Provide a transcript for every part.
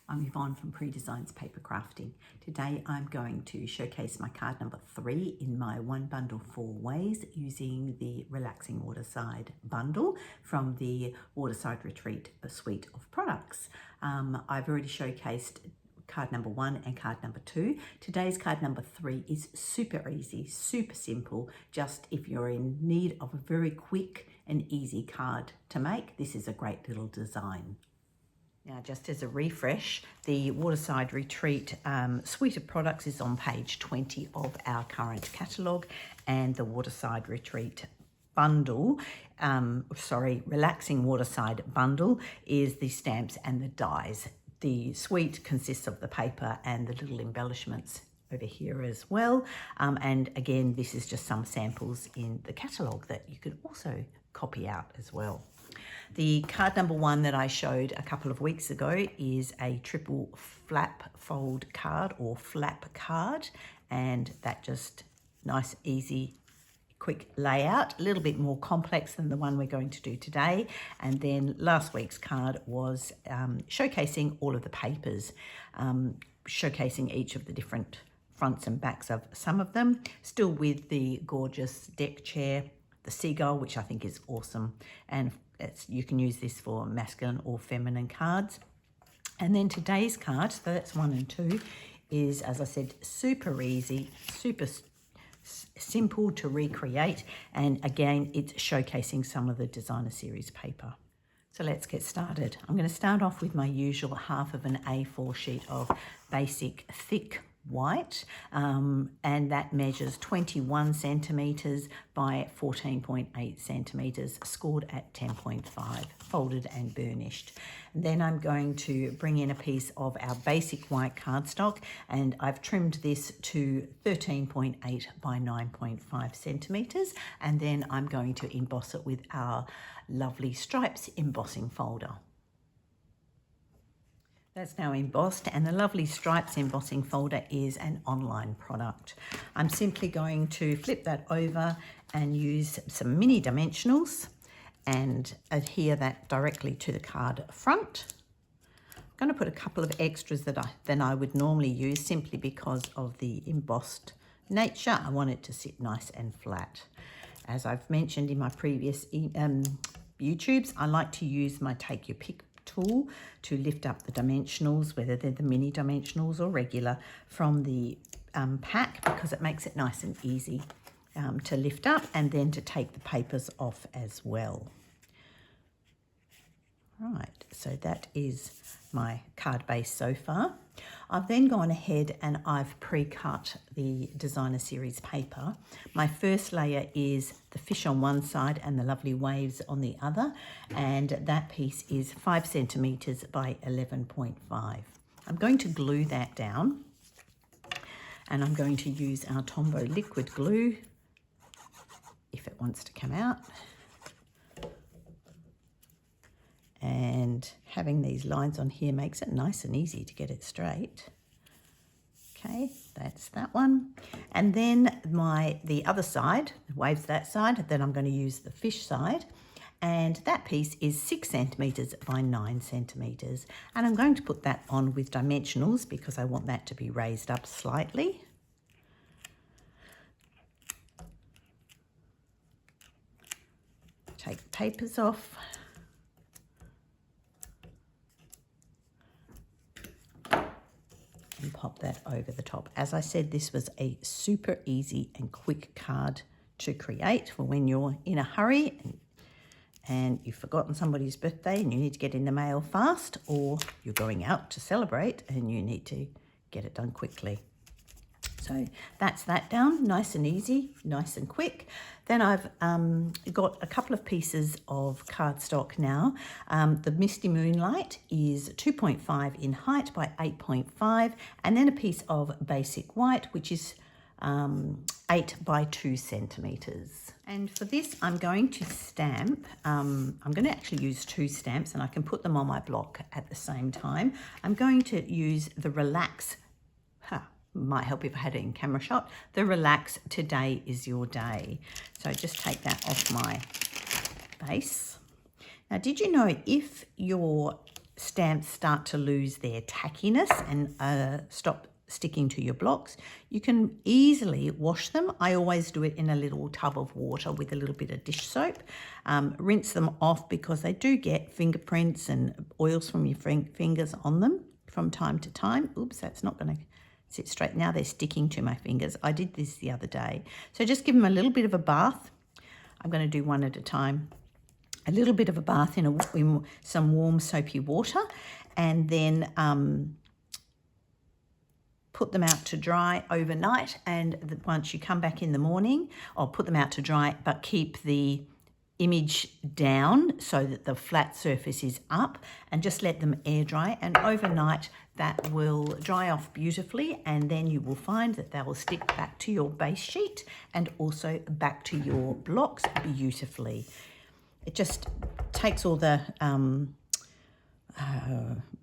I'm Yvonne from Pree Designs Paper Crafting. Today I'm going to showcase my card number 3 in my One Bundle 4 Ways using the Relaxing Waterside bundle from the Waterside Retreat suite of products. I've already showcased card number 1 and card number 2. Today's card number 3 is super easy, super simple. Just if you're in need of a very quick and easy card to make, this is a great little design. Now, just as a refresh, the Waterside Retreat suite of products is on page 20 of our current catalogue, and the Waterside Retreat bundle, Relaxing Waterside bundle is the stamps and the dies. The suite consists of the paper and the little embellishments over here as well. And again, this is just some samples in the catalogue that you could also copy out as well. The card number 1 that I showed a couple of weeks ago is a triple flap fold card or flap card, and that just nice, easy, quick layout, a little bit more complex than the one we're going to do today. And then last week's card was showcasing all of the papers, showcasing each of the different fronts and backs of some of them, still with the gorgeous deck chair, the seagull, which I think is awesome, and you can use this for masculine or feminine cards. And then today's card, so that's 1 and 2, is, as I said, super easy, super simple to recreate, and again it's showcasing some of the designer series paper. So let's get started. I'm going to start off with my usual half of an A4 sheet of basic thick white, and that measures 21 centimeters by 14.8 centimeters, scored at 10.5, folded and burnished. And then I'm going to bring in a piece of our basic white cardstock, and I've trimmed this to 13.8 by 9.5 centimeters, and then I'm going to emboss it with our lovely stripes embossing folder. That's now embossed, and the lovely stripes embossing folder is an online product. I'm simply going to flip that over and use some mini dimensionals and adhere that directly to the card front. I'm going to put a couple of extras than I would normally use, simply because of the embossed nature. I want it to sit nice and flat. As I've mentioned in my previous YouTubes, I like to use my Take Your Pick tool to lift up the dimensionals, whether they're the mini dimensionals or regular, from the pack, because it makes it nice and easy to lift up and then to take the papers off as well. Right, so that is my card base so far. I've then gone ahead and I've pre-cut the designer series paper. My first layer is the fish on one side and the lovely waves on the other, and that piece is 5 centimeters by 11.5. I'm going to glue that down, and I'm going to use our Tombow liquid glue if it wants to come out. And having these lines on here makes it nice and easy to get it straight. Okay, that's that one. And then the other side, the waves that side, then I'm going to use the fish side. And that piece is 6 centimeters by 9 centimeters. And I'm going to put that on with dimensionals because I want that to be raised up slightly. Take the papers off. And pop that over the top. As I said, this was a super easy and quick card to create for when you're in a hurry and you've forgotten somebody's birthday and you need to get in the mail fast, or you're going out to celebrate and you need to get it done quickly. So that's that down, nice and easy, nice and quick. Then I've got a couple of pieces of cardstock now. The Misty Moonlight is 2.5 in height by 8.5, and then a piece of basic white, which is 8 by 2 centimeters. And for this, I'm going to stamp. I'm going to actually use 2 stamps, and I can put them on my block at the same time. I'm going to use the Relax. Might help if I had it in camera shot. The Relax Today Is Your Day. So just take that off my base. Now, did you know if your stamps start to lose their tackiness and stop sticking to your blocks, you can easily wash them. I always do it in a little tub of water with a little bit of dish soap. Rinse them off because they do get fingerprints and oils from your fingers on them from time to time. Oops, that's not going to sit straight. Now they're sticking to my fingers. I did this the other day. So just give them a little bit of a bath. I'm going to do one at a time. A little bit of a bath in some warm soapy water, and then put them out to dry overnight. And once you come back in the morning, I'll put them out to dry, but keep the image down so that the flat surface is up, and just let them air dry. And overnight that will dry off beautifully, and then you will find that they will stick back to your base sheet and also back to your blocks beautifully. It just takes all the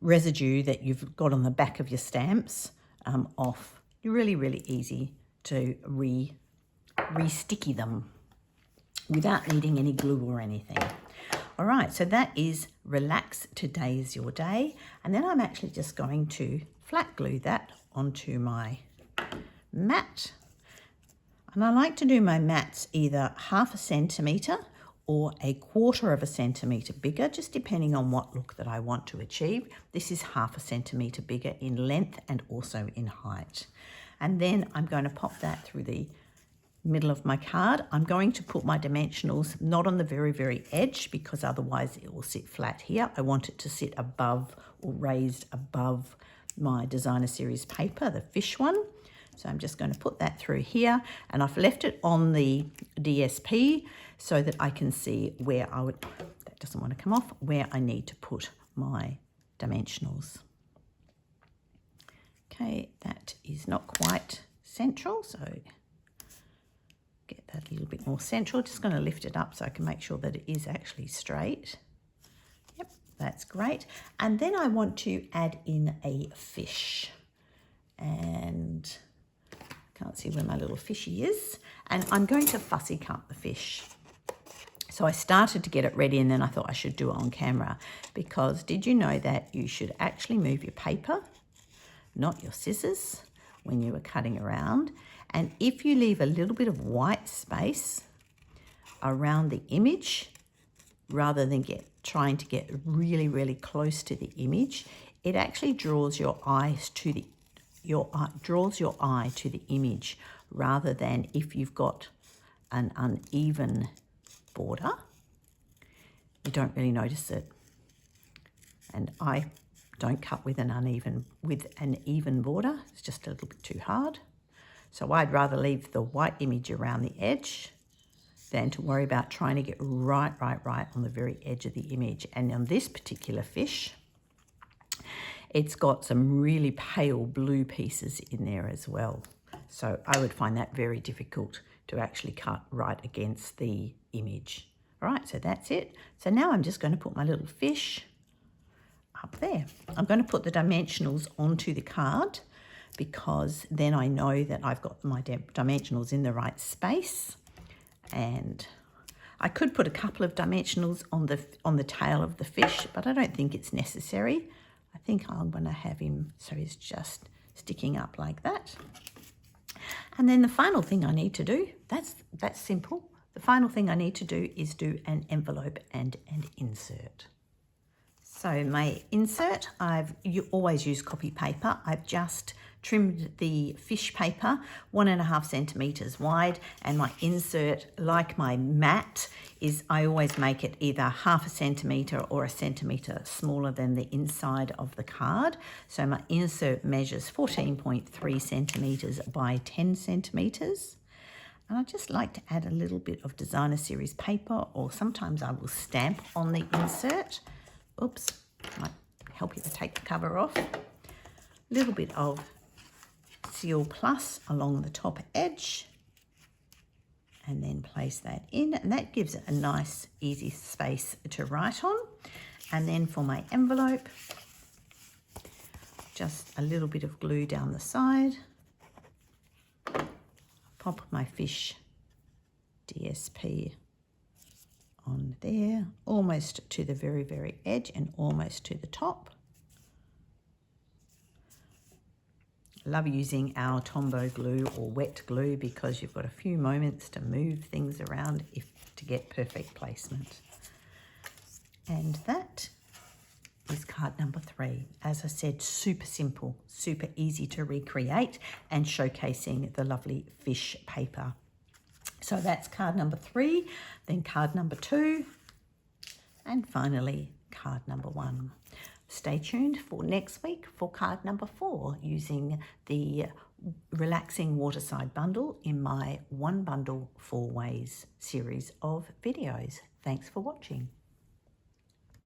residue that you've got on the back of your stamps off. Really, really easy to re-sticky them without needing any glue or anything. All right, so that is Relax, Today's Your Day. And then I'm actually just going to flat glue that onto my mat. And I like to do my mats either 1/2 centimetre or 1/4 centimetre bigger, just depending on what look that I want to achieve. This is 1/2 centimetre bigger in length and also in height. And then I'm going to pop that through the middle of my card. I'm going to put my dimensionals not on the very, very edge, because otherwise it will sit flat here. I want it to sit above or raised above my designer series paper, the fish one. So I'm just going to put that through here, and I've left it on the DSP so that I can see where that doesn't want to come off, where I need to put my dimensionals. Okay, that is not quite central, so get that a little bit more central. Just going to lift it up so I can make sure that it is actually straight. Yep, that's great. And then I want to add in a fish, and can't see where my little fishy is, and I'm going to fussy cut the fish. So I started to get it ready, and then I thought I should do it on camera, because did you know that you should actually move your paper, not your scissors, when you are cutting around? And if you leave a little bit of white space around the image, rather than trying to get really, really close to the image, it actually draws your eye to the image, rather than if you've got an uneven border, you don't really notice it. And I don't cut with an even border. It's just a little bit too hard. So I'd rather leave the white image around the edge than to worry about trying to get right on the very edge of the image. And on this particular fish, it's got some really pale blue pieces in there as well. So I would find that very difficult to actually cut right against the image. All right, so that's it. So now I'm just going to put my little fish up there. I'm going to put the dimensionals onto the card, because then I know that I've got my dimensionals in the right space. And I could put a couple of dimensionals on the tail of the fish, but I don't think it's necessary. I think I'm going to have him so he's just sticking up like that. And then the final thing I need to do, that's simple. The final thing I need to do is do an envelope and an insert. So my insert, you always use copy paper. I've just trimmed the fish paper 1.5 centimetres wide, and my insert, like my mat, is I always make it either 1/2 centimetre or 1 centimetre smaller than the inside of the card. So my insert measures 14.3 centimetres by 10 centimetres. And I just like to add a little bit of designer series paper, or sometimes I will stamp on the insert. Oops, might help you to take the cover off. A little bit of Seal Plus along the top edge, and then place that in, and that gives it a nice easy space to write on. And then for my envelope, just a little bit of glue down the side, pop my fish DSP on there, almost to the very, very edge and almost to the top. Love using our Tombow glue or wet glue because you've got a few moments to move things around to get perfect placement. And that is card number 3. As I said, super simple, super easy to recreate and showcasing the lovely fish paper. So that's card number 3, then card number 2, and finally card number 1. Stay tuned for next week for card number 4 using the Relaxing Waterside bundle in my One Bundle 4 Ways series of videos. Thanks for watching.